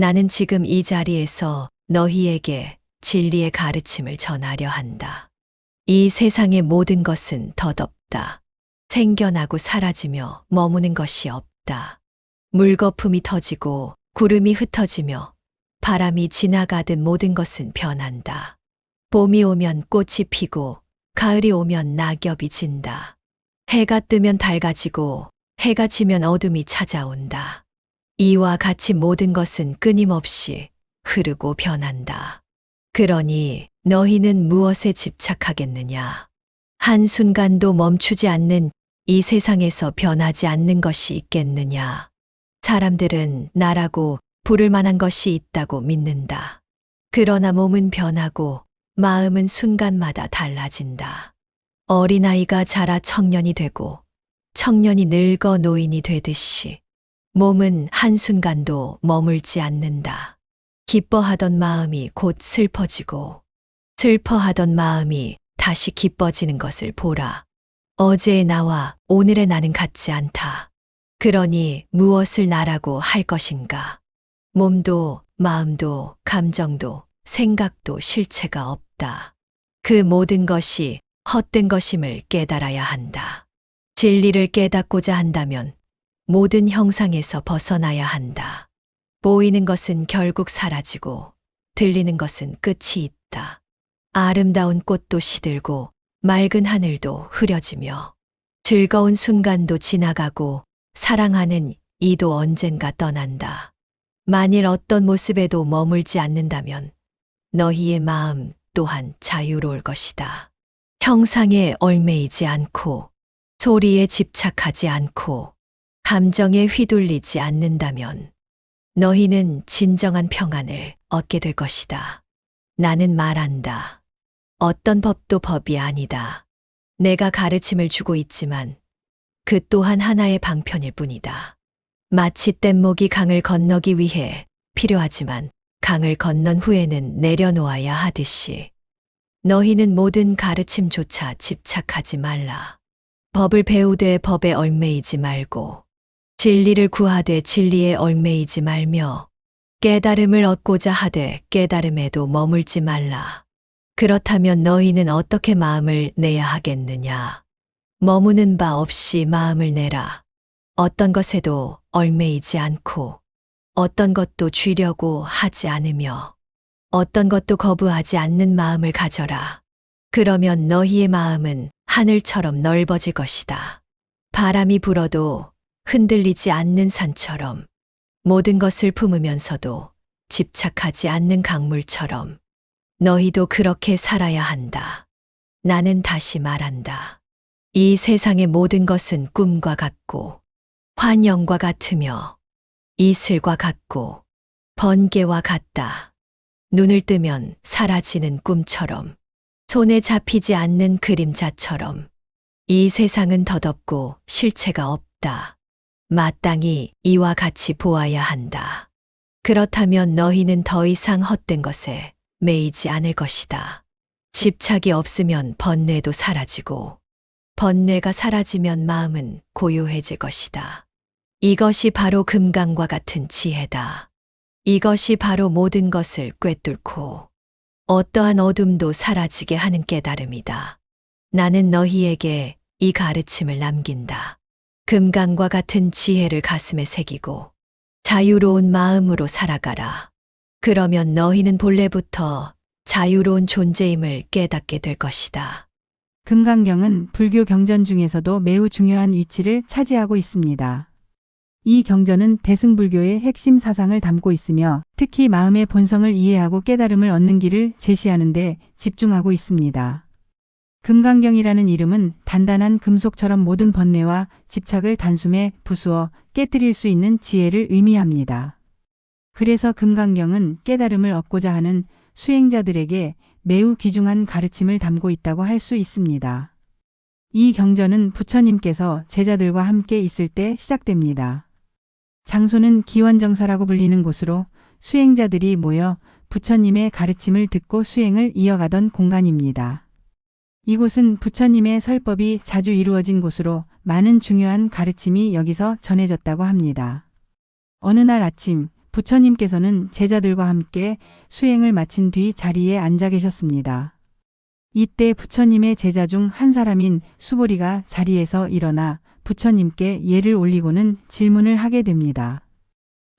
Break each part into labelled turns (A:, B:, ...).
A: 나는 지금 이 자리에서 너희에게 진리의 가르침을 전하려 한다. 이 세상의 모든 것은 덧없다. 생겨나고 사라지며 머무는 것이 없다. 물거품이 터지고 구름이 흩어지며 바람이 지나가듯 모든 것은 변한다. 봄이 오면 꽃이 피고 가을이 오면 낙엽이 진다. 해가 뜨면 밝아지고 해가 지면 어둠이 찾아온다. 이와 같이 모든 것은 끊임없이 흐르고 변한다. 그러니 너희는 무엇에 집착하겠느냐? 한순간도 멈추지 않는 이 세상에서 변하지 않는 것이 있겠느냐? 사람들은 나라고 부를 만한 것이 있다고 믿는다. 그러나 몸은 변하고 마음은 순간마다 달라진다. 어린아이가 자라 청년이 되고 청년이 늙어 노인이 되듯이 몸은 한순간도 머물지 않는다. 기뻐하던 마음이 곧 슬퍼지고 슬퍼하던 마음이 다시 기뻐지는 것을 보라. 어제의 나와 오늘의 나는 같지 않다. 그러니 무엇을 나라고 할 것인가? 몸도 마음도 감정도 생각도 실체가 없다. 그 모든 것이 헛된 것임을 깨달아야 한다. 진리를 깨닫고자 한다면 모든 형상에서 벗어나야 한다. 보이는 것은 결국 사라지고 들리는 것은 끝이 있다. 아름다운 꽃도 시들고 맑은 하늘도 흐려지며 즐거운 순간도 지나가고 사랑하는 이도 언젠가 떠난다. 만일 어떤 모습에도 머물지 않는다면 너희의 마음 또한 자유로울 것이다. 형상에 얽매이지 않고 소리에 집착하지 않고 감정에 휘둘리지 않는다면 너희는 진정한 평안을 얻게 될 것이다. 나는 말한다. 어떤 법도 법이 아니다. 내가 가르침을 주고 있지만 그 또한 하나의 방편일 뿐이다. 마치 뗏목이 강을 건너기 위해 필요하지만 강을 건넌 후에는 내려놓아야 하듯이 너희는 모든 가르침조차 집착하지 말라. 법을 배우되 법에 얽매이지 말고 진리를 구하되 진리에 얽매이지 말며 깨달음을 얻고자 하되 깨달음에도 머물지 말라. 그렇다면 너희는 어떻게 마음을 내야 하겠느냐? 머무는 바 없이 마음을 내라. 어떤 것에도 얽매이지 않고 어떤 것도 쥐려고 하지 않으며 어떤 것도 거부하지 않는 마음을 가져라. 그러면 너희의 마음은 하늘처럼 넓어질 것이다. 바람이 불어도 흔들리지 않는 산처럼 모든 것을 품으면서도 집착하지 않는 강물처럼 너희도 그렇게 살아야 한다. 나는 다시 말한다. 이 세상의 모든 것은 꿈과 같고 환영과 같으며 이슬과 같고 번개와 같다. 눈을 뜨면 사라지는 꿈처럼 손에 잡히지 않는 그림자처럼 이 세상은 덧없고 실체가 없다. 마땅히 이와 같이 보아야 한다. 그렇다면 너희는 더 이상 헛된 것에 매이지 않을 것이다. 집착이 없으면 번뇌도 사라지고 번뇌가 사라지면 마음은 고요해질 것이다. 이것이 바로 금강과 같은 지혜다. 이것이 바로 모든 것을 꿰뚫고 어떠한 어둠도 사라지게 하는 깨달음이다. 나는 너희에게 이 가르침을 남긴다. 금강과 같은 지혜를 가슴에 새기고 자유로운 마음으로 살아가라. 그러면 너희는 본래부터 자유로운 존재임을 깨닫게 될 것이다.
B: 금강경은 불교 경전 중에서도 매우 중요한 위치를 차지하고 있습니다. 이 경전은 대승불교의 핵심 사상을 담고 있으며 특히 마음의 본성을 이해하고 깨달음을 얻는 길을 제시하는 데 집중하고 있습니다. 금강경이라는 이름은 단단한 금속처럼 모든 번뇌와 집착을 단숨에 부수어 깨뜨릴 수 있는 지혜를 의미합니다. 그래서 금강경은 깨달음을 얻고자 하는 수행자들에게 매우 귀중한 가르침을 담고 있다고 할 수 있습니다. 이 경전은 부처님께서 제자들과 함께 있을 때 시작됩니다. 장소는 기원정사라고 불리는 곳으로 수행자들이 모여 부처님의 가르침을 듣고 수행을 이어가던 공간입니다. 이곳은 부처님의 설법이 자주 이루어진 곳으로 많은 중요한 가르침이 여기서 전해졌다고 합니다. 어느 날 아침 부처님께서는 제자들과 함께 수행을 마친 뒤 자리에 앉아 계셨습니다. 이때 부처님의 제자 중 한 사람인 수보리가 자리에서 일어나 부처님께 예를 올리고는 질문을 하게 됩니다.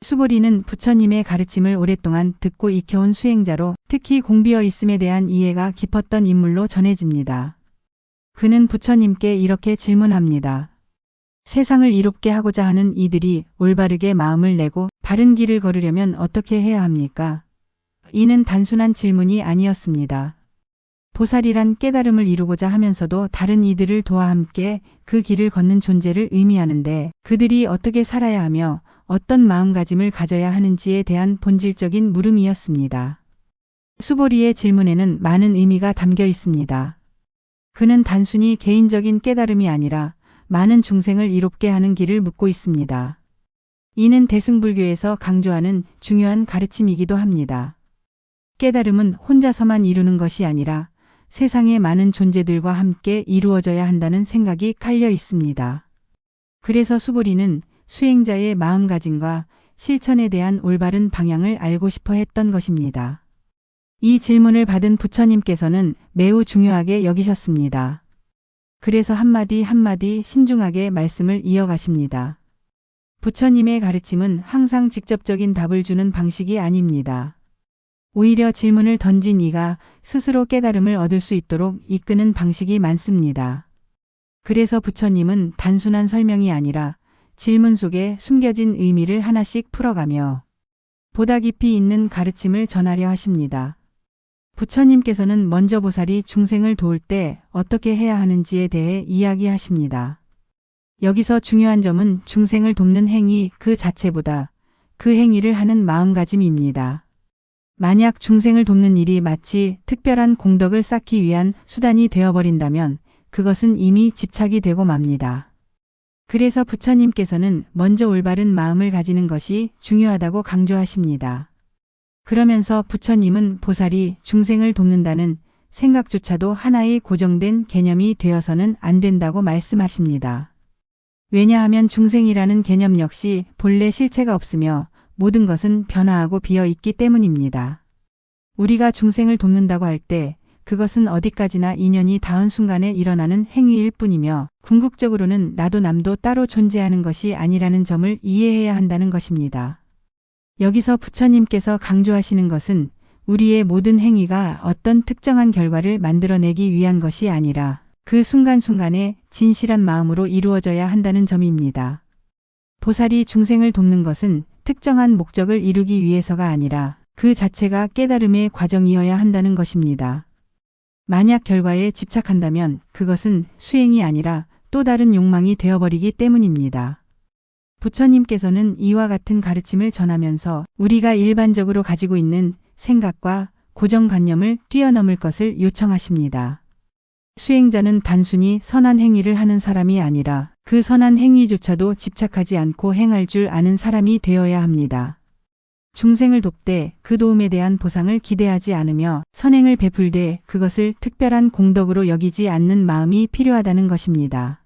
B: 수보리는 부처님의 가르침을 오랫동안 듣고 익혀온 수행자로 특히 공비어 있음에 대한 이해가 깊었던 인물로 전해집니다. 그는 부처님께 이렇게 질문합니다. 세상을 이롭게 하고자 하는 이들이 올바르게 마음을 내고 바른 길을 걸으려면 어떻게 해야 합니까? 이는 단순한 질문이 아니었습니다. 보살이란 깨달음을 이루고자 하면서도 다른 이들을 도와 함께 그 길을 걷는 존재를 의미하는데 그들이 어떻게 살아야 하며 어떤 마음가짐을 가져야 하는지에 대한 본질적인 물음이었습니다. 수보리의 질문에는 많은 의미가 담겨 있습니다. 그는 단순히 개인적인 깨달음이 아니라 많은 중생을 이롭게 하는 길을 묻고 있습니다. 이는 대승불교에서 강조하는 중요한 가르침이기도 합니다. 깨달음은 혼자서만 이루는 것이 아니라 세상의 많은 존재들과 함께 이루어져야 한다는 생각이 깔려 있습니다. 그래서 수보리는 수행자의 마음가짐과 실천에 대한 올바른 방향을 알고 싶어 했던 것입니다. 이 질문을 받은 부처님께서는 매우 중요하게 여기셨습니다. 그래서 한마디 한마디 신중하게 말씀을 이어가십니다. 부처님의 가르침은 항상 직접적인 답을 주는 방식이 아닙니다. 오히려 질문을 던진 이가 스스로 깨달음을 얻을 수 있도록 이끄는 방식이 많습니다. 그래서 부처님은 단순한 설명이 아니라 질문 속에 숨겨진 의미를 하나씩 풀어가며 보다 깊이 있는 가르침을 전하려 하십니다. 부처님께서는 먼저 보살이 중생을 도울 때 어떻게 해야 하는지에 대해 이야기하십니다. 여기서 중요한 점은 중생을 돕는 행위 그 자체보다 그 행위를 하는 마음가짐입니다. 만약 중생을 돕는 일이 마치 특별한 공덕을 쌓기 위한 수단이 되어버린다면 그것은 이미 집착이 되고 맙니다. 그래서 부처님께서는 먼저 올바른 마음을 가지는 것이 중요하다고 강조하십니다. 그러면서 부처님은 보살이 중생을 돕는다는 생각조차도 하나의 고정된 개념이 되어서는 안 된다고 말씀하십니다. 왜냐하면 중생이라는 개념 역시 본래 실체가 없으며 모든 것은 변화하고 비어 있기 때문입니다. 우리가 중생을 돕는다고 할 때 그것은 어디까지나 인연이 닿은 순간에 일어나는 행위일 뿐이며 궁극적으로는 나도 남도 따로 존재하는 것이 아니라는 점을 이해해야 한다는 것입니다. 여기서 부처님께서 강조하시는 것은 우리의 모든 행위가 어떤 특정한 결과를 만들어내기 위한 것이 아니라 그 순간순간에 진실한 마음으로 이루어져야 한다는 점입니다. 보살이 중생을 돕는 것은 특정한 목적을 이루기 위해서가 아니라 그 자체가 깨달음의 과정이어야 한다는 것입니다. 만약 결과에 집착한다면 그것은 수행이 아니라 또 다른 욕망이 되어버리기 때문입니다. 부처님께서는 이와 같은 가르침을 전하면서 우리가 일반적으로 가지고 있는 생각과 고정관념을 뛰어넘을 것을 요청하십니다. 수행자는 단순히 선한 행위를 하는 사람이 아니라 그 선한 행위조차도 집착하지 않고 행할 줄 아는 사람이 되어야 합니다. 중생을 돕되 그 도움에 대한 보상을 기대하지 않으며 선행을 베풀되 그것을 특별한 공덕으로 여기지 않는 마음이 필요하다는 것입니다.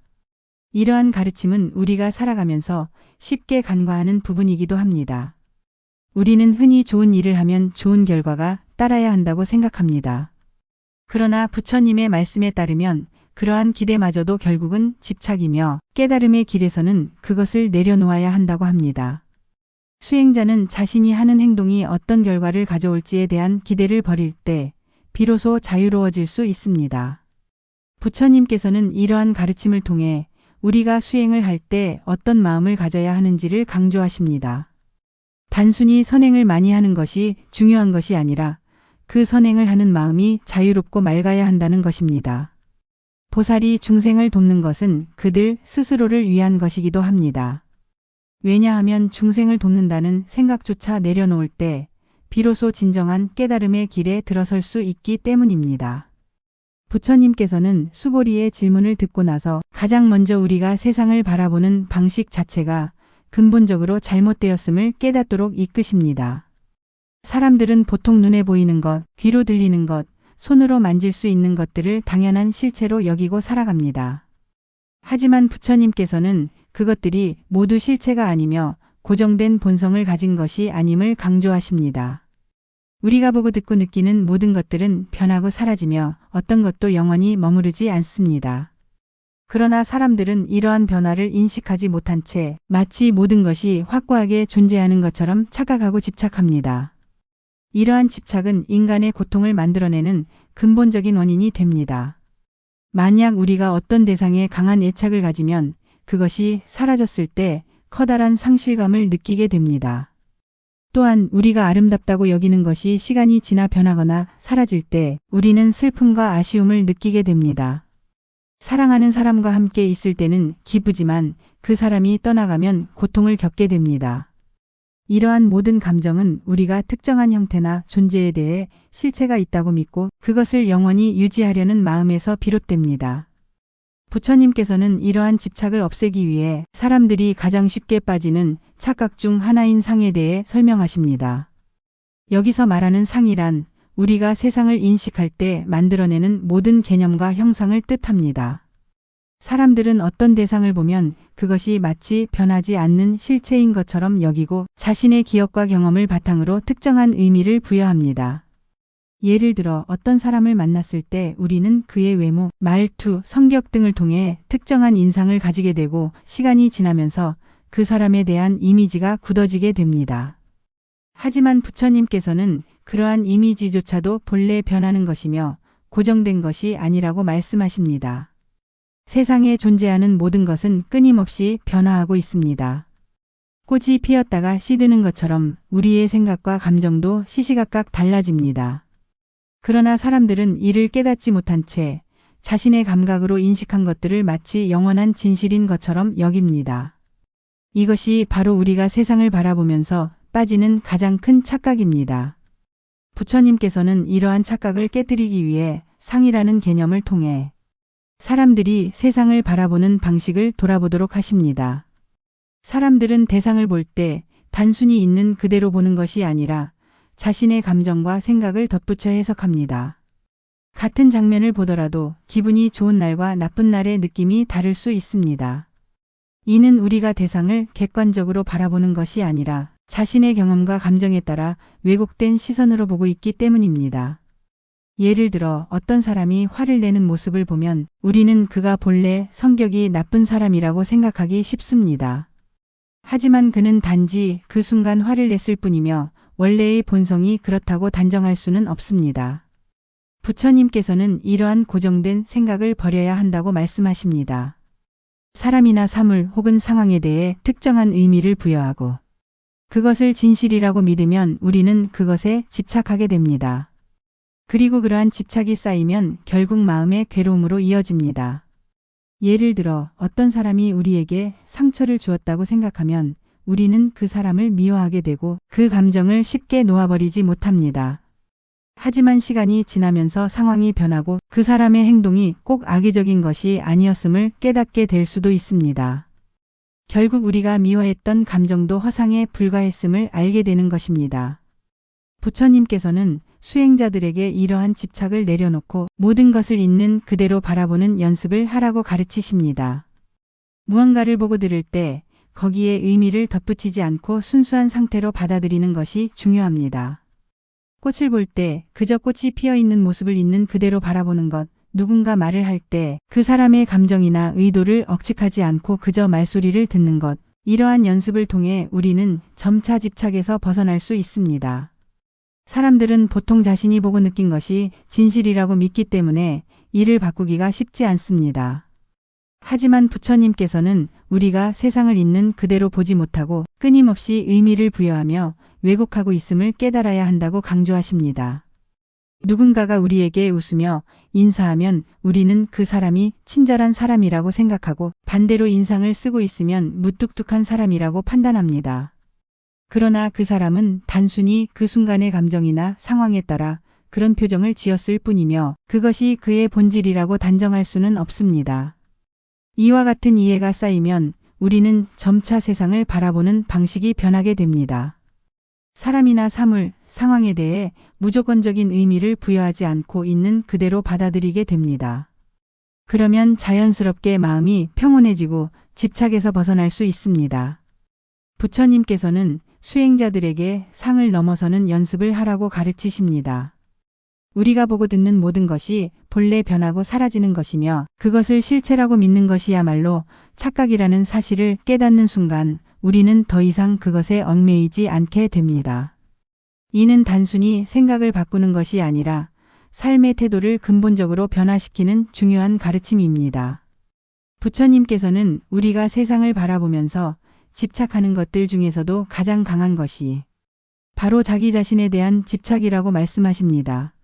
B: 이러한 가르침은 우리가 살아가면서 쉽게 간과하는 부분이기도 합니다. 우리는 흔히 좋은 일을 하면 좋은 결과가 따라야 한다고 생각합니다. 그러나 부처님의 말씀에 따르면 그러한 기대마저도 결국은 집착이며 깨달음의 길에서는 그것을 내려놓아야 한다고 합니다. 수행자는 자신이 하는 행동이 어떤 결과를 가져올지에 대한 기대를 버릴 때 비로소 자유로워질 수 있습니다. 부처님께서는 이러한 가르침을 통해 우리가 수행을 할 때 어떤 마음을 가져야 하는지를 강조하십니다. 단순히 선행을 많이 하는 것이 중요한 것이 아니라 그 선행을 하는 마음이 자유롭고 맑아야 한다는 것입니다. 보살이 중생을 돕는 것은 그들 스스로를 위한 것이기도 합니다. 왜냐하면 중생을 돕는다는 생각조차 내려놓을 때 비로소 진정한 깨달음의 길에 들어설 수 있기 때문입니다. 부처님께서는 수보리의 질문을 듣고 나서 가장 먼저 우리가 세상을 바라보는 방식 자체가 근본적으로 잘못되었음을 깨닫도록 이끄십니다. 사람들은 보통 눈에 보이는 것, 귀로 들리는 것, 손으로 만질 수 있는 것들을 당연한 실체로 여기고 살아갑니다. 하지만 부처님께서는 그것들이 모두 실체가 아니며 고정된 본성을 가진 것이 아님을 강조하십니다. 우리가 보고 듣고 느끼는 모든 것들은 변하고 사라지며 어떤 것도 영원히 머무르지 않습니다. 그러나 사람들은 이러한 변화를 인식하지 못한 채 마치 모든 것이 확고하게 존재하는 것처럼 착각하고 집착합니다. 이러한 집착은 인간의 고통을 만들어내는 근본적인 원인이 됩니다. 만약 우리가 어떤 대상에 강한 애착을 가지면 그것이 사라졌을 때 커다란 상실감을 느끼게 됩니다. 또한 우리가 아름답다고 여기는 것이 시간이 지나 변하거나 사라질 때 우리는 슬픔과 아쉬움을 느끼게 됩니다. 사랑하는 사람과 함께 있을 때는 기쁘지만 그 사람이 떠나가면 고통을 겪게 됩니다. 이러한 모든 감정은 우리가 특정한 형태나 존재에 대해 실체가 있다고 믿고 그것을 영원히 유지하려는 마음에서 비롯됩니다. 부처님께서는 이러한 집착을 없애기 위해 사람들이 가장 쉽게 빠지는 착각 중 하나인 상에 대해 설명하십니다. 여기서 말하는 상이란 우리가 세상을 인식할 때 만들어내는 모든 개념과 형상을 뜻합니다. 사람들은 어떤 대상을 보면 그것이 마치 변하지 않는 실체인 것처럼 여기고 자신의 기억과 경험을 바탕으로 특정한 의미를 부여합니다. 예를 들어 어떤 사람을 만났을 때 우리는 그의 외모, 말투, 성격 등을 통해 특정한 인상을 가지게 되고 시간이 지나면서 그 사람에 대한 이미지가 굳어지게 됩니다. 하지만 부처님께서는 그러한 이미지조차도 본래 변하는 것이며 고정된 것이 아니라고 말씀하십니다. 세상에 존재하는 모든 것은 끊임없이 변화하고 있습니다. 꽃이 피었다가 시드는 것처럼 우리의 생각과 감정도 시시각각 달라집니다. 그러나 사람들은 이를 깨닫지 못한 채 자신의 감각으로 인식한 것들을 마치 영원한 진실인 것처럼 여깁니다. 이것이 바로 우리가 세상을 바라보면서 빠지는 가장 큰 착각입니다. 부처님께서는 이러한 착각을 깨뜨리기 위해 상이라는 개념을 통해 사람들이 세상을 바라보는 방식을 돌아보도록 하십니다. 사람들은 대상을 볼 때 단순히 있는 그대로 보는 것이 아니라 자신의 감정과 생각을 덧붙여 해석합니다. 같은 장면을 보더라도 기분이 좋은 날과 나쁜 날의 느낌이 다를 수 있습니다. 이는 우리가 대상을 객관적으로 바라보는 것이 아니라 자신의 경험과 감정에 따라 왜곡된 시선으로 보고 있기 때문입니다. 예를 들어 어떤 사람이 화를 내는 모습을 보면 우리는 그가 본래 성격이 나쁜 사람이라고 생각하기 쉽습니다. 하지만 그는 단지 그 순간 화를 냈을 뿐이며 원래의 본성이 그렇다고 단정할 수는 없습니다. 부처님께서는 이러한 고정된 생각을 버려야 한다고 말씀하십니다. 사람이나 사물 혹은 상황에 대해 특정한 의미를 부여하고 그것을 진실이라고 믿으면 우리는 그것에 집착하게 됩니다. 그리고 그러한 집착이 쌓이면 결국 마음의 괴로움으로 이어집니다. 예를 들어 어떤 사람이 우리에게 상처를 주었다고 생각하면 우리는 그 사람을 미워하게 되고 그 감정을 쉽게 놓아버리지 못합니다. 하지만 시간이 지나면서 상황이 변하고 그 사람의 행동이 꼭 악의적인 것이 아니었음을 깨닫게 될 수도 있습니다. 결국 우리가 미워했던 감정도 허상에 불과했음을 알게 되는 것입니다. 부처님께서는 수행자들에게 이러한 집착을 내려놓고 모든 것을 있는 그대로 바라보는 연습을 하라고 가르치십니다. 무언가를 보고 들을 때 거기에 의미를 덧붙이지 않고 순수한 상태로 받아들이는 것이 중요합니다. 꽃을 볼 때 그저 꽃이 피어 있는 모습을 있는 그대로 바라보는 것, 누군가 말을 할 때 그 사람의 감정이나 의도를 억측하지 않고 그저 말소리를 듣는 것, 이러한 연습을 통해 우리는 점차 집착에서 벗어날 수 있습니다. 사람들은 보통 자신이 보고 느낀 것이 진실이라고 믿기 때문에 이를 바꾸기가 쉽지 않습니다. 하지만 부처님께서는 우리가 세상을 있는 그대로 보지 못하고 끊임없이 의미를 부여하며 왜곡하고 있음을 깨달아야 한다고 강조하십니다. 누군가가 우리에게 웃으며 인사하면 우리는 그 사람이 친절한 사람이라고 생각하고 반대로 인상을 쓰고 있으면 무뚝뚝한 사람이라고 판단합니다. 그러나 그 사람은 단순히 그 순간의 감정이나 상황에 따라 그런 표정을 지었을 뿐이며 그것이 그의 본질이라고 단정할 수는 없습니다. 이와 같은 이해가 쌓이면 우리는 점차 세상을 바라보는 방식이 변하게 됩니다. 사람이나 사물, 상황에 대해 무조건적인 의미를 부여하지 않고 있는 그대로 받아들이게 됩니다. 그러면 자연스럽게 마음이 평온해지고 집착에서 벗어날 수 있습니다. 부처님께서는 수행자들에게 상을 넘어서는 연습을 하라고 가르치십니다. 우리가 보고 듣는 모든 것이 본래 변하고 사라지는 것이며 그것을 실체라고 믿는 것이야말로 착각이라는 사실을 깨닫는 순간 우리는 더 이상 그것에 얽매이지 않게 됩니다. 이는 단순히 생각을 바꾸는 것이 아니라 삶의 태도를 근본적으로 변화시키는 중요한 가르침입니다. 부처님께서는 우리가 세상을 바라보면서 집착하는 것들 중에서도 가장 강한 것이 바로 자기 자신에 대한 집착이라고 말씀하십니다.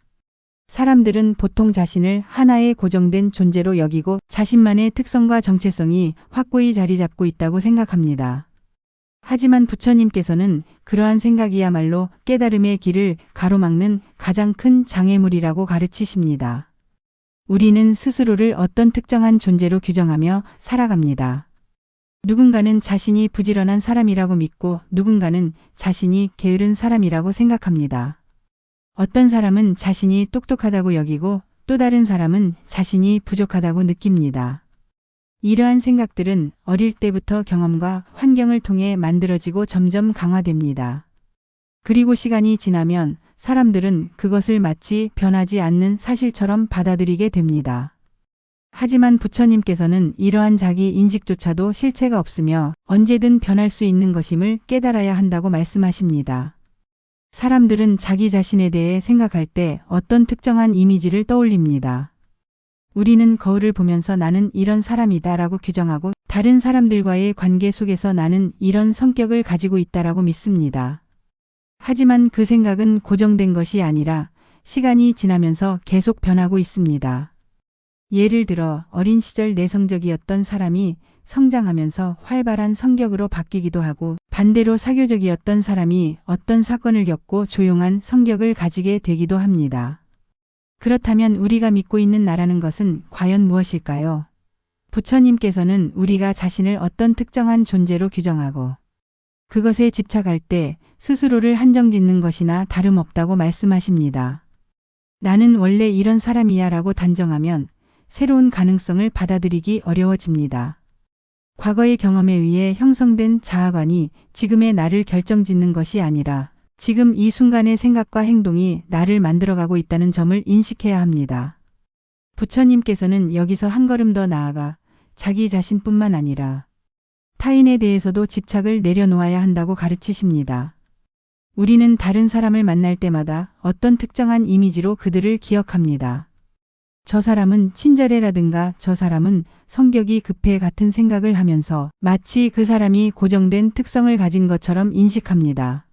B: 사람들은 보통 자신을 하나의 고정된 존재로 여기고 자신만의 특성과 정체성이 확고히 자리 잡고 있다고 생각합니다. 하지만 부처님께서는 그러한 생각이야말로 깨달음의 길을 가로막는 가장 큰 장애물이라고 가르치십니다. 우리는 스스로를 어떤 특정한 존재로 규정하며 살아갑니다. 누군가는 자신이 부지런한 사람이라고 믿고 누군가는 자신이 게으른 사람이라고 생각합니다. 어떤 사람은 자신이 똑똑하다고 여기고 또 다른 사람은 자신이 부족하다고 느낍니다. 이러한 생각들은 어릴 때부터 경험과 환경을 통해 만들어지고 점점 강화됩니다. 그리고 시간이 지나면 사람들은 그것을 마치 변하지 않는 사실처럼 받아들이게 됩니다. 하지만 부처님께서는 이러한 자기 인식조차도 실체가 없으며 언제든 변할 수 있는 것임을 깨달아야 한다고 말씀하십니다. 사람들은 자기 자신에 대해 생각할 때 어떤 특정한 이미지를 떠올립니다. 우리는 거울을 보면서 나는 이런 사람이다 라고 규정하고 다른 사람들과의 관계 속에서 나는 이런 성격을 가지고 있다라고 믿습니다. 하지만 그 생각은 고정된 것이 아니라 시간이 지나면서 계속 변하고 있습니다. 예를 들어 어린 시절 내성적이었던 사람이 성장하면서 활발한 성격으로 바뀌기도 하고 반대로 사교적이었던 사람이 어떤 사건을 겪고 조용한 성격을 가지게 되기도 합니다. 그렇다면 우리가 믿고 있는 나라는 것은 과연 무엇일까요? 부처님께서는 우리가 자신을 어떤 특정한 존재로 규정하고 그것에 집착할 때 스스로를 한정짓는 것이나 다름없다고 말씀하십니다. 나는 원래 이런 사람이야 라고 단정하면 새로운 가능성을 받아들이기 어려워집니다. 과거의 경험에 의해 형성된 자아관이 지금의 나를 결정짓는 것이 아니라 지금 이 순간의 생각과 행동이 나를 만들어가고 있다는 점을 인식해야 합니다. 부처님께서는 여기서 한 걸음 더 나아가 자기 자신뿐만 아니라 타인에 대해서도 집착을 내려놓아야 한다고 가르치십니다. 우리는 다른 사람을 만날 때마다 어떤 특정한 이미지로 그들을 기억합니다. 저 사람은 친절해라든가 저 사람은 성격이 급해 같은 생각을 하면서 마치 그 사람이 고정된 특성을 가진 것처럼 인식합니다.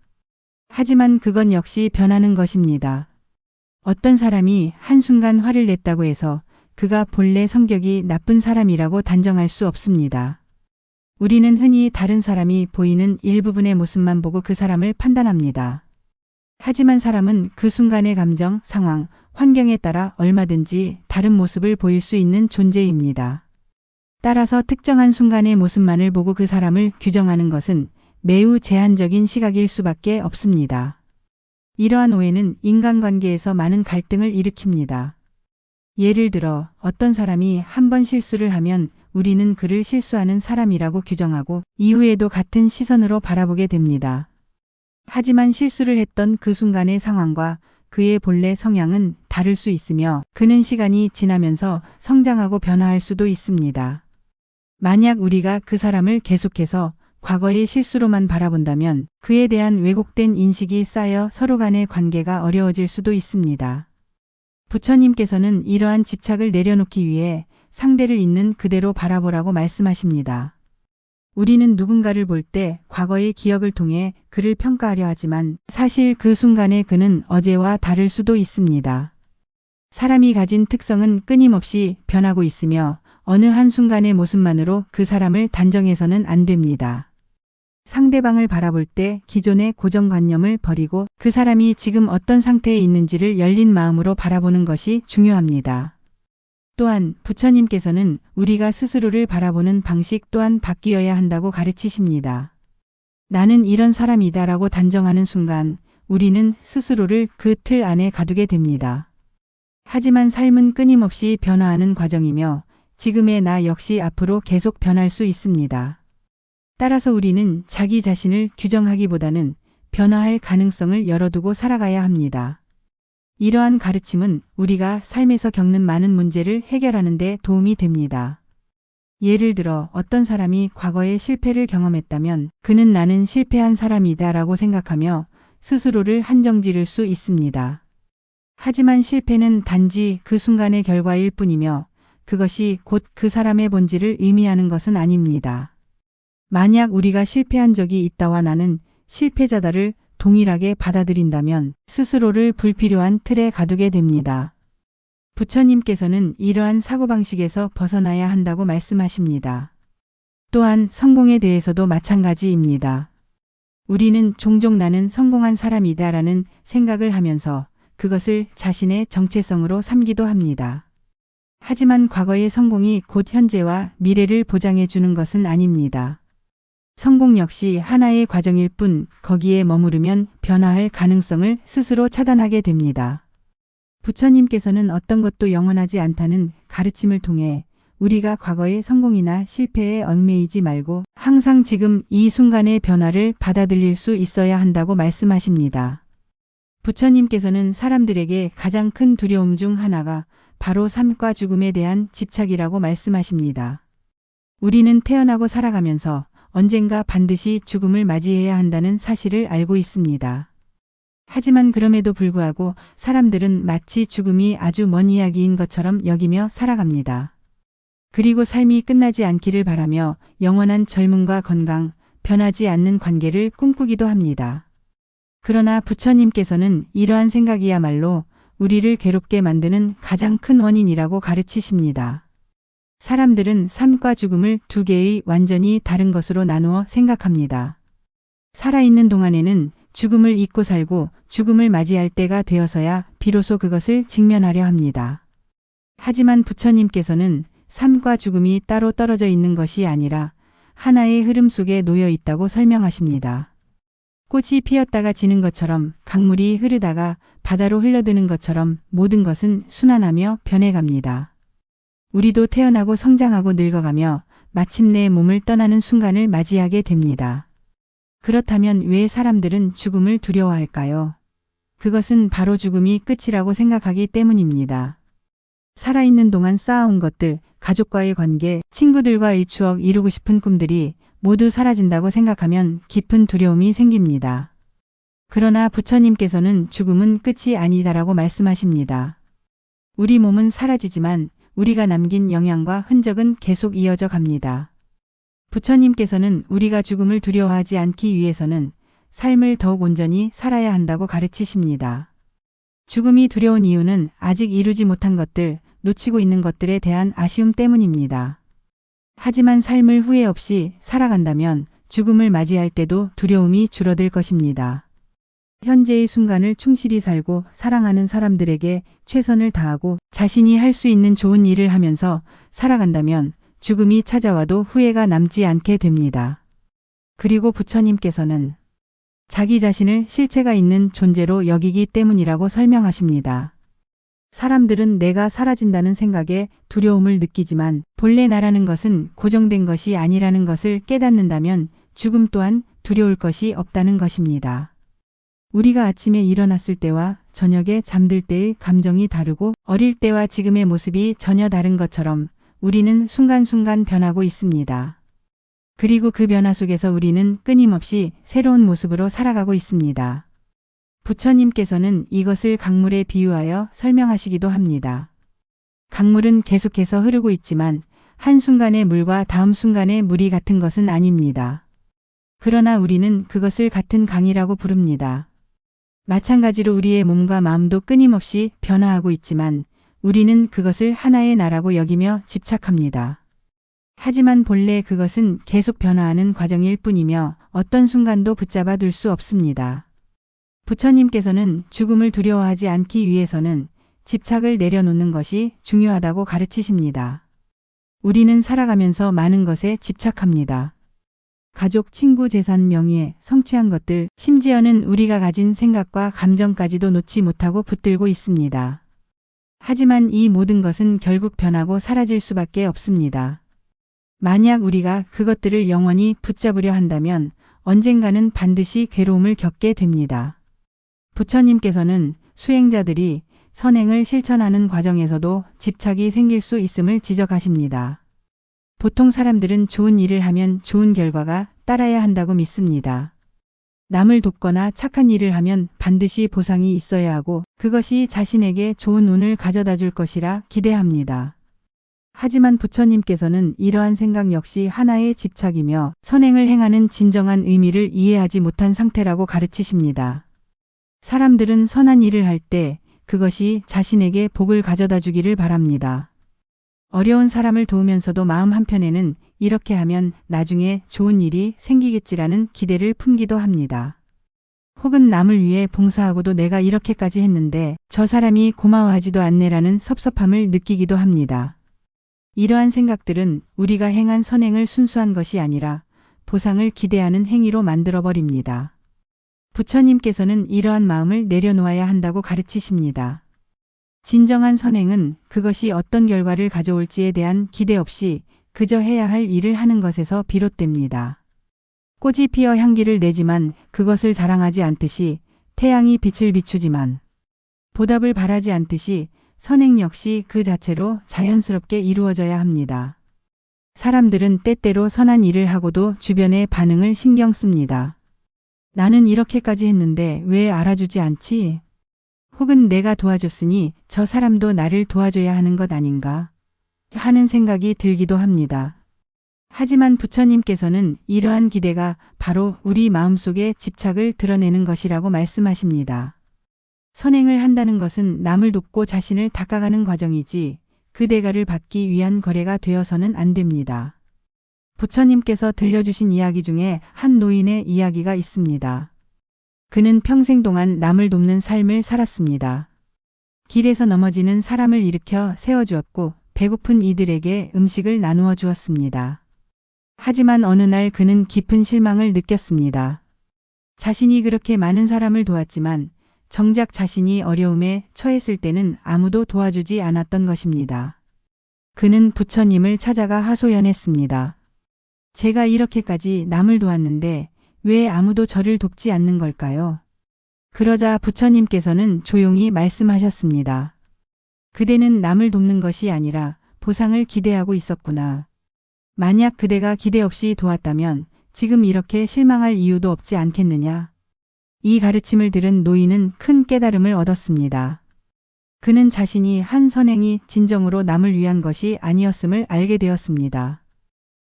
B: 하지만 그건 역시 변하는 것입니다. 어떤 사람이 한순간 화를 냈다고 해서 그가 본래 성격이 나쁜 사람이라고 단정할 수 없습니다. 우리는 흔히 다른 사람이 보이는 일부분의 모습만 보고 그 사람을 판단합니다. 하지만 사람은 그 순간의 감정, 상황, 환경에 따라 얼마든지 다른 모습을 보일 수 있는 존재입니다. 따라서 특정한 순간의 모습만을 보고 그 사람을 규정하는 것은 매우 제한적인 시각일 수밖에 없습니다. 이러한 오해는 인간관계에서 많은 갈등을 일으킵니다. 예를 들어 어떤 사람이 한 번 실수를 하면 우리는 그를 실수하는 사람이라고 규정하고 이후에도 같은 시선으로 바라보게 됩니다. 하지만 실수를 했던 그 순간의 상황과 그의 본래 성향은 다를 수 있으며 그는 시간이 지나면서 성장하고 변화할 수도 있습니다. 만약 우리가 그 사람을 계속해서 과거의 실수로만 바라본다면 그에 대한 왜곡된 인식이 쌓여 서로 간의 관계가 어려워질 수도 있습니다. 부처님께서는 이러한 집착을 내려놓기 위해 상대를 있는 그대로 바라보라고 말씀하십니다. 우리는 누군가를 볼 때 과거의 기억을 통해 그를 평가하려 하지만 사실 그 순간에 그는 어제와 다를 수도 있습니다. 사람이 가진 특성은 끊임없이 변하고 있으며 어느 한순간의 모습만으로 그 사람을 단정해서는 안 됩니다. 상대방을 바라볼 때 기존의 고정관념을 버리고 그 사람이 지금 어떤 상태에 있는지를 열린 마음으로 바라보는 것이 중요합니다. 또한 부처님께서는 우리가 스스로를 바라보는 방식 또한 바뀌어야 한다고 가르치십니다. 나는 이런 사람이다 라고 단정하는 순간 우리는 스스로를 그 틀 안에 가두게 됩니다. 하지만 삶은 끊임없이 변화하는 과정이며 지금의 나 역시 앞으로 계속 변할 수 있습니다. 따라서 우리는 자기 자신을 규정하기보다는 변화할 가능성을 열어두고 살아가야 합니다. 이러한 가르침은 우리가 삶에서 겪는 많은 문제를 해결하는 데 도움이 됩니다. 예를 들어 어떤 사람이 과거에 실패를 경험했다면 그는 나는 실패한 사람이다 라고 생각하며 스스로를 한정 지를 수 있습니다. 하지만 실패는 단지 그 순간의 결과일 뿐이며 그것이 곧 그 사람의 본질을 의미하는 것은 아닙니다. 만약 우리가 실패한 적이 있다와 나는 실패자다를 동일하게 받아들인다면 스스로를 불필요한 틀에 가두게 됩니다. 부처님께서는 이러한 사고방식에서 벗어나야 한다고 말씀하십니다. 또한 성공에 대해서도 마찬가지입니다. 우리는 종종 나는 성공한 사람이다 라는 생각을 하면서 그것을 자신의 정체성으로 삼기도 합니다. 하지만 과거의 성공이 곧 현재와 미래를 보장해 주는 것은 아닙니다. 성공 역시 하나의 과정일 뿐 거기에 머무르면 변화할 가능성을 스스로 차단하게 됩니다. 부처님께서는 어떤 것도 영원하지 않다는 가르침을 통해 우리가 과거의 성공이나 실패에 얽매이지 말고 항상 지금 이 순간의 변화를 받아들일 수 있어야 한다고 말씀하십니다. 부처님께서는 사람들에게 가장 큰 두려움 중 하나가 바로 삶과 죽음에 대한 집착이라고 말씀하십니다. 우리는 태어나고 살아가면서 언젠가 반드시 죽음을 맞이해야 한다는 사실을 알고 있습니다. 하지만 그럼에도 불구하고 사람들은 마치 죽음이 아주 먼 이야기인 것처럼 여기며 살아갑니다. 그리고 삶이 끝나지 않기를 바라며 영원한 젊음과 건강, 변하지 않는 관계를 꿈꾸기도 합니다. 그러나 부처님께서는 이러한 생각이야말로 우리를 괴롭게 만드는 가장 큰 원인이라고 가르치십니다. 사람들은 삶과 죽음을 두 개의 완전히 다른 것으로 나누어 생각합니다. 살아있는 동안에는 죽음을 잊고 살고 죽음을 맞이할 때가 되어서야 비로소 그것을 직면하려 합니다. 하지만 부처님께서는 삶과 죽음이 따로 떨어져 있는 것이 아니라 하나의 흐름 속에 놓여 있다고 설명하십니다. 꽃이 피었다가 지는 것처럼 강물이 흐르다가 바다로 흘러드는 것처럼 모든 것은 순환하며 변해갑니다. 우리도 태어나고 성장하고 늙어가며 마침내 몸을 떠나는 순간을 맞이하게 됩니다. 그렇다면 왜 사람들은 죽음을 두려워할까요? 그것은 바로 죽음이 끝이라고 생각하기 때문입니다. 살아있는 동안 쌓아온 것들, 가족과의 관계, 친구들과의 추억, 이루고 싶은 꿈들이 모두 사라진다고 생각하면 깊은 두려움이 생깁니다. 그러나 부처님께서는 죽음은 끝이 아니다라고 말씀하십니다. 우리 몸은 사라지지만 우리가 남긴 영향과 흔적은 계속 이어져 갑니다. 부처님께서는 우리가 죽음을 두려워하지 않기 위해서는 삶을 더욱 온전히 살아야 한다고 가르치십니다. 죽음이 두려운 이유는 아직 이루지 못한 것들, 놓치고 있는 것들에 대한 아쉬움 때문입니다. 하지만 삶을 후회 없이 살아간다면 죽음을 맞이할 때도 두려움이 줄어들 것입니다. 현재의 순간을 충실히 살고 사랑하는 사람들에게 최선을 다하고 자신이 할 수 있는 좋은 일을 하면서 살아간다면 죽음이 찾아와도 후회가 남지 않게 됩니다. 그리고 부처님께서는 자기 자신을 실체가 있는 존재로 여기기 때문이라고 설명하십니다. 사람들은 내가 사라진다는 생각에 두려움을 느끼지만 본래 나라는 것은 고정된 것이 아니라는 것을 깨닫는다면 죽음 또한 두려울 것이 없다는 것입니다. 우리가 아침에 일어났을 때와 저녁에 잠들 때의 감정이 다르고 어릴 때와 지금의 모습이 전혀 다른 것처럼 우리는 순간순간 변하고 있습니다. 그리고 그 변화 속에서 우리는 끊임없이 새로운 모습으로 살아가고 있습니다. 부처님께서는 이것을 강물에 비유하여 설명하시기도 합니다. 강물은 계속해서 흐르고 있지만 한순간의 물과 다음 순간의 물이 같은 것은 아닙니다. 그러나 우리는 그것을 같은 강이라고 부릅니다. 마찬가지로 우리의 몸과 마음도 끊임없이 변화하고 있지만 우리는 그것을 하나의 나라고 여기며 집착합니다. 하지만 본래 그것은 계속 변화하는 과정일 뿐이며 어떤 순간도 붙잡아 둘 수 없습니다. 부처님께서는 죽음을 두려워하지 않기 위해서는 집착을 내려놓는 것이 중요하다고 가르치십니다. 우리는 살아가면서 많은 것에 집착합니다. 가족, 친구, 재산, 명예, 성취한 것들, 심지어는 우리가 가진 생각과 감정까지도 놓지 못하고 붙들고 있습니다. 하지만 이 모든 것은 결국 변하고 사라질 수밖에 없습니다. 만약 우리가 그것들을 영원히 붙잡으려 한다면 언젠가는 반드시 괴로움을 겪게 됩니다. 부처님께서는 수행자들이 선행을 실천하는 과정에서도 집착이 생길 수 있음을 지적하십니다. 보통 사람들은 좋은 일을 하면 좋은 결과가 따라야 한다고 믿습니다. 남을 돕거나 착한 일을 하면 반드시 보상이 있어야 하고 그것이 자신에게 좋은 운을 가져다 줄 것이라 기대합니다. 하지만 부처님께서는 이러한 생각 역시 하나의 집착이며 선행을 행하는 진정한 의미를 이해하지 못한 상태라고 가르치십니다. 사람들은 선한 일을 할 때 그것이 자신에게 복을 가져다 주기를 바랍니다. 어려운 사람을 도우면서도 마음 한편에는 이렇게 하면 나중에 좋은 일이 생기겠지라는 기대를 품기도 합니다. 혹은 남을 위해 봉사하고도 내가 이렇게까지 했는데 저 사람이 고마워하지도 않네라는 섭섭함을 느끼기도 합니다. 이러한 생각들은 우리가 행한 선행을 순수한 것이 아니라 보상을 기대하는 행위로 만들어버립니다. 부처님께서는 이러한 마음을 내려놓아야 한다고 가르치십니다. 진정한 선행은 그것이 어떤 결과를 가져올지에 대한 기대 없이 그저 해야 할 일을 하는 것에서 비롯됩니다. 꽃이 피어 향기를 내지만 그것을 자랑하지 않듯이 태양이 빛을 비추지만 보답을 바라지 않듯이 선행 역시 그 자체로 자연스럽게 이루어져야 합니다. 사람들은 때때로 선한 일을 하고도 주변의 반응을 신경 씁니다. 나는 이렇게까지 했는데 왜 알아주지 않지? 혹은 내가 도와줬으니 저 사람도 나를 도와줘야 하는 것 아닌가? 하는 생각이 들기도 합니다. 하지만 부처님께서는 이러한 기대가 바로 우리 마음속의 집착을 드러내는 것이라고 말씀하십니다. 선행을 한다는 것은 남을 돕고 자신을 닦아가는 과정이지 그 대가를 받기 위한 거래가 되어서는 안 됩니다. 부처님께서 들려주신 이야기 중에 한 노인의 이야기가 있습니다. 그는 평생 동안 남을 돕는 삶을 살았습니다. 길에서 넘어지는 사람을 일으켜 세워주었고 배고픈 이들에게 음식을 나누어 주었습니다. 하지만 어느 날 그는 깊은 실망을 느꼈습니다. 자신이 그렇게 많은 사람을 도왔지만 정작 자신이 어려움에 처했을 때는 아무도 도와주지 않았던 것입니다. 그는 부처님을 찾아가 하소연했습니다. 제가 이렇게까지 남을 도왔는데 왜 아무도 저를 돕지 않는 걸까요? 그러자 부처님께서는 조용히 말씀하셨습니다. 그대는 남을 돕는 것이 아니라 보상을 기대하고 있었구나. 만약 그대가 기대 없이 도왔다면 지금 이렇게 실망할 이유도 없지 않겠느냐? 이 가르침을 들은 노인은 큰 깨달음을 얻었습니다. 그는 자신이 한 선행이 진정으로 남을 위한 것이 아니었음을 알게 되었습니다.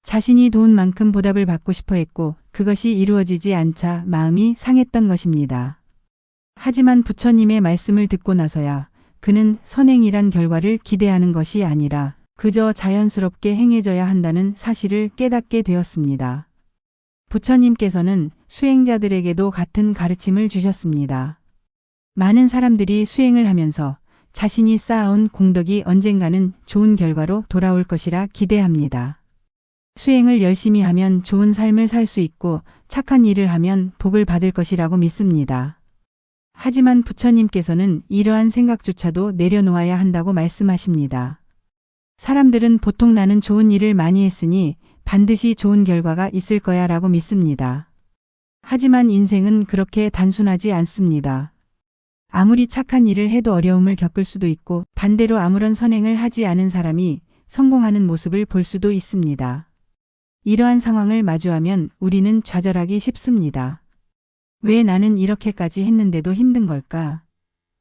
B: 자신이 도운 만큼 보답을 받고 싶어 했고 그것이 이루어지지 않자 마음이 상했던 것입니다. 하지만 부처님의 말씀을 듣고 나서야 그는 선행이란 결과를 기대하는 것이 아니라 그저 자연스럽게 행해져야 한다는 사실을 깨닫게 되었습니다. 부처님께서는 수행자들에게도 같은 가르침을 주셨습니다. 많은 사람들이 수행을 하면서 자신이 쌓아온 공덕이 언젠가는 좋은 결과로 돌아올 것이라 기대합니다. 수행을 열심히 하면 좋은 삶을 살 수 있고 착한 일을 하면 복을 받을 것이라고 믿습니다. 하지만 부처님께서는 이러한 생각조차도 내려놓아야 한다고 말씀하십니다. 사람들은 보통 나는 좋은 일을 많이 했으니 반드시 좋은 결과가 있을 거야 라고 믿습니다. 하지만 인생은 그렇게 단순하지 않습니다. 아무리 착한 일을 해도 어려움을 겪을 수도 있고 반대로 아무런 선행을 하지 않은 사람이 성공하는 모습을 볼 수도 있습니다. 이러한 상황을 마주하면 우리는 좌절하기 쉽습니다. 왜 나는 이렇게까지 했는데도 힘든 걸까?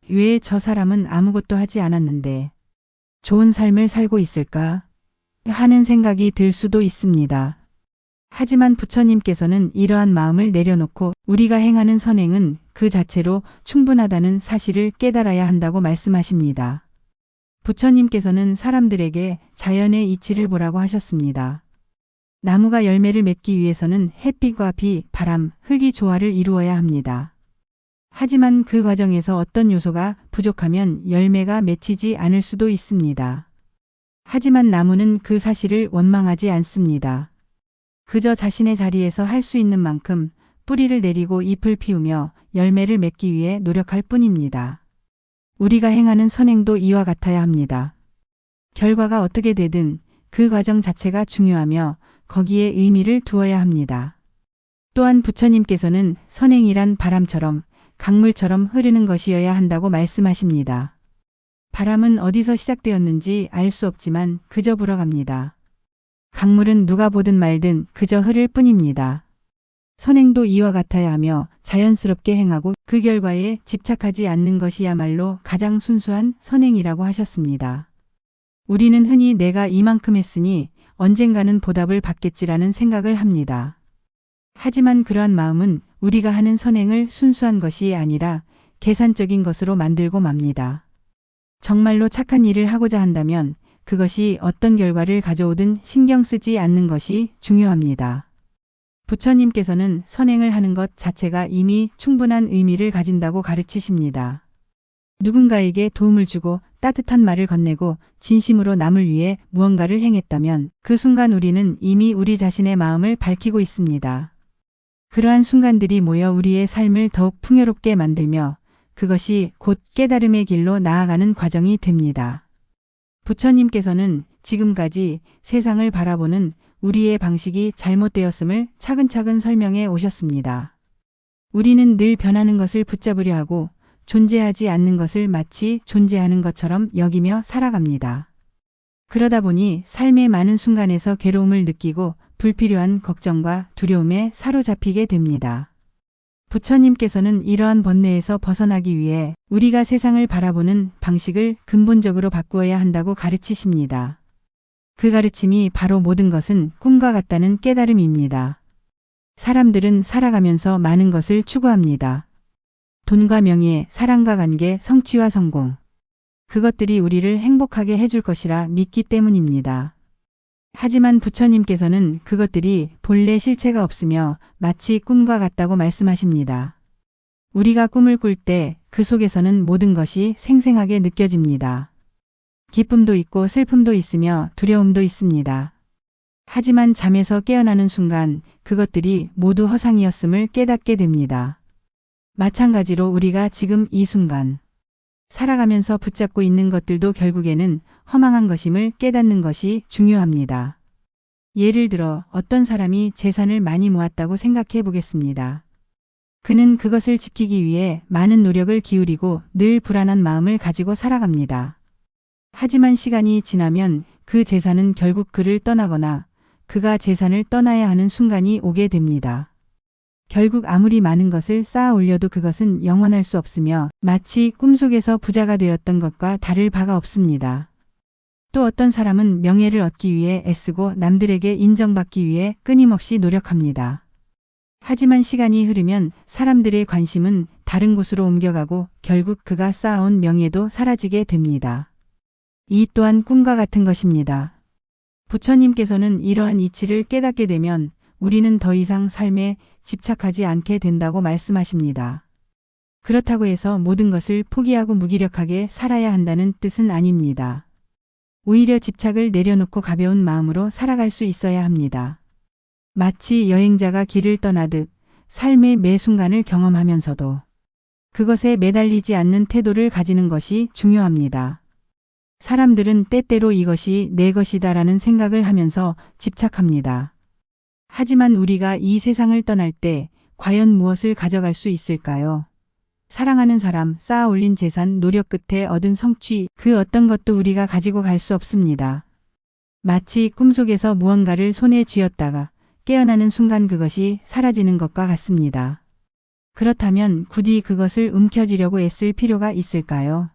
B: 왜 저 사람은 아무것도 하지 않았는데 좋은 삶을 살고 있을까? 하는 생각이 들 수도 있습니다. 하지만 부처님께서는 이러한 마음을 내려놓고 우리가 행하는 선행은 그 자체로 충분하다는 사실을 깨달아야 한다고 말씀하십니다. 부처님께서는 사람들에게 자연의 이치를 보라고 하셨습니다. 나무가 열매를 맺기 위해서는 햇빛과 비, 바람, 흙이 조화를 이루어야 합니다. 하지만 그 과정에서 어떤 요소가 부족하면 열매가 맺히지 않을 수도 있습니다. 하지만 나무는 그 사실을 원망하지 않습니다. 그저 자신의 자리에서 할 수 있는 만큼 뿌리를 내리고 잎을 피우며 열매를 맺기 위해 노력할 뿐입니다. 우리가 행하는 선행도 이와 같아야 합니다. 결과가 어떻게 되든 그 과정 자체가 중요하며 거기에 의미를 두어야 합니다. 또한 부처님께서는 선행이란 바람처럼 강물처럼 흐르는 것이어야 한다고 말씀하십니다. 바람은 어디서 시작되었는지 알 수 없지만 그저 불어갑니다. 강물은 누가 보든 말든 그저 흐를 뿐입니다. 선행도 이와 같아야 하며 자연스럽게 행하고 그 결과에 집착하지 않는 것이야말로 가장 순수한 선행이라고 하셨습니다. 우리는 흔히 내가 이만큼 했으니 언젠가는 보답을 받겠지라는 생각을 합니다. 하지만 그러한 마음은 우리가 하는 선행을 순수한 것이 아니라 계산적인 것으로 만들고 맙니다. 정말로 착한 일을 하고자 한다면 그것이 어떤 결과를 가져오든 신경 쓰지 않는 것이 중요합니다. 부처님께서는 선행을 하는 것 자체가 이미 충분한 의미를 가진다고 가르치십니다. 누군가에게 도움을 주고 따뜻한 말을 건네고 진심으로 남을 위해 무언가를 행했다면 그 순간 우리는 이미 우리 자신의 마음을 밝히고 있습니다. 그러한 순간들이 모여 우리의 삶을 더욱 풍요롭게 만들며 그것이 곧 깨달음의 길로 나아가는 과정이 됩니다. 부처님께서는 지금까지 세상을 바라보는 우리의 방식이 잘못되었음을 차근차근 설명해 오셨습니다. 우리는 늘 변하는 것을 붙잡으려 하고 존재하지 않는 것을 마치 존재하는 것처럼 여기며 살아갑니다. 그러다 보니 삶의 많은 순간에서 괴로움을 느끼고 불필요한 걱정과 두려움에 사로잡히게 됩니다. 부처님께서는 이러한 번뇌에서 벗어나기 위해 우리가 세상을 바라보는 방식을 근본적으로 바꾸어야 한다고 가르치십니다. 그 가르침이 바로 모든 것은 꿈과 같다는 깨달음입니다. 사람들은 살아가면서 많은 것을 추구합니다. 돈과 명예, 사랑과 관계, 성취와 성공. 그것들이 우리를 행복하게 해줄 것이라 믿기 때문입니다. 하지만 부처님께서는 그것들이 본래 실체가 없으며 마치 꿈과 같다고 말씀하십니다. 우리가 꿈을 꿀 때 그 속에서는 모든 것이 생생하게 느껴집니다. 기쁨도 있고 슬픔도 있으며 두려움도 있습니다. 하지만 잠에서 깨어나는 순간 그것들이 모두 허상이었음을 깨닫게 됩니다. 마찬가지로 우리가 지금 이 순간 살아가면서 붙잡고 있는 것들도 결국에는 허망한 것임을 깨닫는 것이 중요합니다. 예를 들어 어떤 사람이 재산을 많이 모았다고 생각해 보겠습니다. 그는 그것을 지키기 위해 많은 노력을 기울이고 늘 불안한 마음을 가지고 살아갑니다. 하지만 시간이 지나면 그 재산은 결국 그를 떠나거나 그가 재산을 떠나야 하는 순간이 오게 됩니다. 결국 아무리 많은 것을 쌓아 올려도 그것은 영원할 수 없으며 마치 꿈속에서 부자가 되었던 것과 다를 바가 없습니다. 또 어떤 사람은 명예를 얻기 위해 애쓰고 남들에게 인정받기 위해 끊임없이 노력합니다. 하지만 시간이 흐르면 사람들의 관심은 다른 곳으로 옮겨가고 결국 그가 쌓아온 명예도 사라지게 됩니다. 이 또한 꿈과 같은 것입니다. 부처님께서는 이러한 이치를 깨닫게 되면 우리는 더 이상 삶에 집착하지 않게 된다고 말씀하십니다. 그렇다고 해서 모든 것을 포기하고 무기력하게 살아야 한다는 뜻은 아닙니다. 오히려 집착을 내려놓고 가벼운 마음으로 살아갈 수 있어야 합니다. 마치 여행자가 길을 떠나듯 삶의 매 순간을 경험하면서도 그것에 매달리지 않는 태도를 가지는 것이 중요합니다. 사람들은 때때로 이것이 내 것이다라는 생각을 하면서 집착합니다. 하지만 우리가 이 세상을 떠날 때 과연 무엇을 가져갈 수 있을까요? 사랑하는 사람, 쌓아 올린 재산, 노력 끝에 얻은 성취, 그 어떤 것도 우리가 가지고 갈 수 없습니다. 마치 꿈속에서 무언가를 손에 쥐었다가 깨어나는 순간 그것이 사라지는 것과 같습니다. 그렇다면 굳이 그것을 움켜쥐려고 애쓸 필요가 있을까요?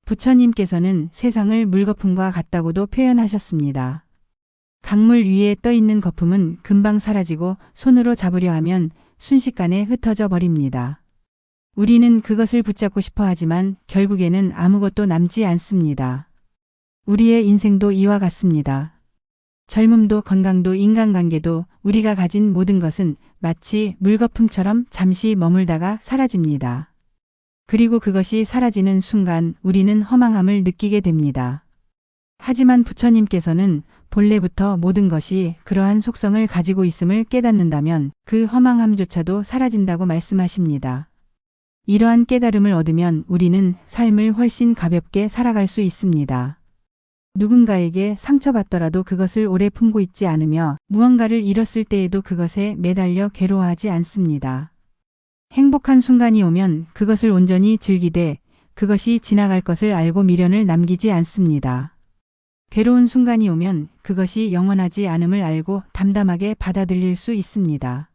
B: 부처님께서는 세상을 물거품과 같다고도 표현하셨습니다. 강물 위에 떠 있는 거품은 금방 사라지고 손으로 잡으려 하면 순식간에 흩어져 버립니다. 우리는 그것을 붙잡고 싶어 하지만 결국에는 아무것도 남지 않습니다. 우리의 인생도 이와 같습니다. 젊음도 건강도 인간관계도 우리가 가진 모든 것은 마치 물거품처럼 잠시 머물다가 사라집니다. 그리고 그것이 사라지는 순간 우리는 허망함을 느끼게 됩니다. 하지만 부처님께서는 본래부터 모든 것이 그러한 속성을 가지고 있음을 깨닫는다면 그 허망함조차도 사라진다고 말씀하십니다. 이러한 깨달음을 얻으면 우리는 삶을 훨씬 가볍게 살아갈 수 있습니다. 누군가에게 상처받더라도 그것을 오래 품고 있지 않으며 무언가를 잃었을 때에도 그것에 매달려 괴로워하지 않습니다. 행복한 순간이 오면 그것을 온전히 즐기되 그것이 지나갈 것을 알고 미련을 남기지 않습니다. 괴로운 순간이 오면 그것이 영원하지 않음을 알고 담담하게 받아들일 수 있습니다.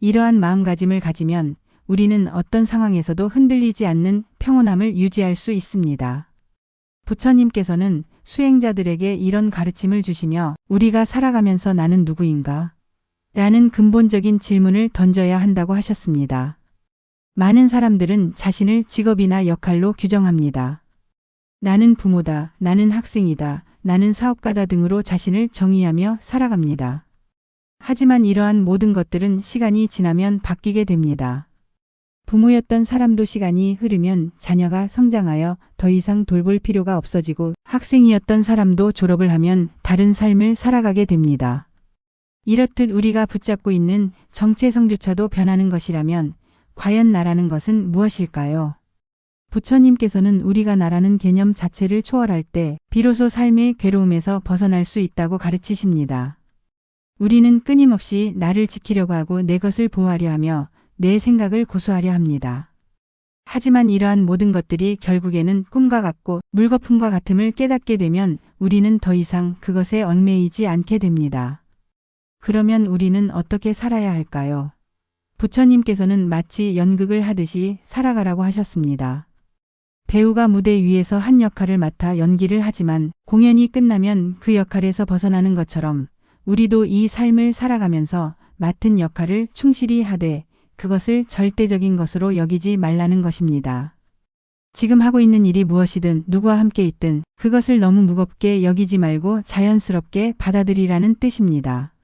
B: 이러한 마음가짐을 가지면 우리는 어떤 상황에서도 흔들리지 않는 평온함을 유지할 수 있습니다. 부처님께서는 수행자들에게 이런 가르침을 주시며 우리가 살아가면서 나는 누구인가? 라는 근본적인 질문을 던져야 한다고 하셨습니다. 많은 사람들은 자신을 직업이나 역할로 규정합니다. 나는 부모다, 나는 학생이다, 나는 사업가다 등으로 자신을 정의하며 살아갑니다. 하지만 이러한 모든 것들은 시간이 지나면 바뀌게 됩니다. 부모였던 사람도 시간이 흐르면 자녀가 성장하여 더 이상 돌볼 필요가 없어지고 학생이었던 사람도 졸업을 하면 다른 삶을 살아가게 됩니다. 이렇듯 우리가 붙잡고 있는 정체성조차도 변하는 것이라면 과연 나라는 것은 무엇일까요? 부처님께서는 우리가 나라는 개념 자체를 초월할 때 비로소 삶의 괴로움에서 벗어날 수 있다고 가르치십니다. 우리는 끊임없이 나를 지키려고 하고 내 것을 보호하려 하며 내 생각을 고수하려 합니다. 하지만 이러한 모든 것들이 결국에는 꿈과 같고 물거품과 같음을 깨닫게 되면 우리는 더 이상 그것에 얽매이지 않게 됩니다. 그러면 우리는 어떻게 살아야 할까요? 부처님께서는 마치 연극을 하듯이 살아가라고 하셨습니다. 배우가 무대 위에서 한 역할을 맡아 연기를 하지만 공연이 끝나면 그 역할에서 벗어나는 것처럼 우리도 이 삶을 살아가면서 맡은 역할을 충실히 하되 그것을 절대적인 것으로 여기지 말라는 것입니다. 지금 하고 있는 일이 무엇이든 누구와 함께 있든 그것을 너무 무겁게 여기지 말고 자연스럽게 받아들이라는 뜻입니다.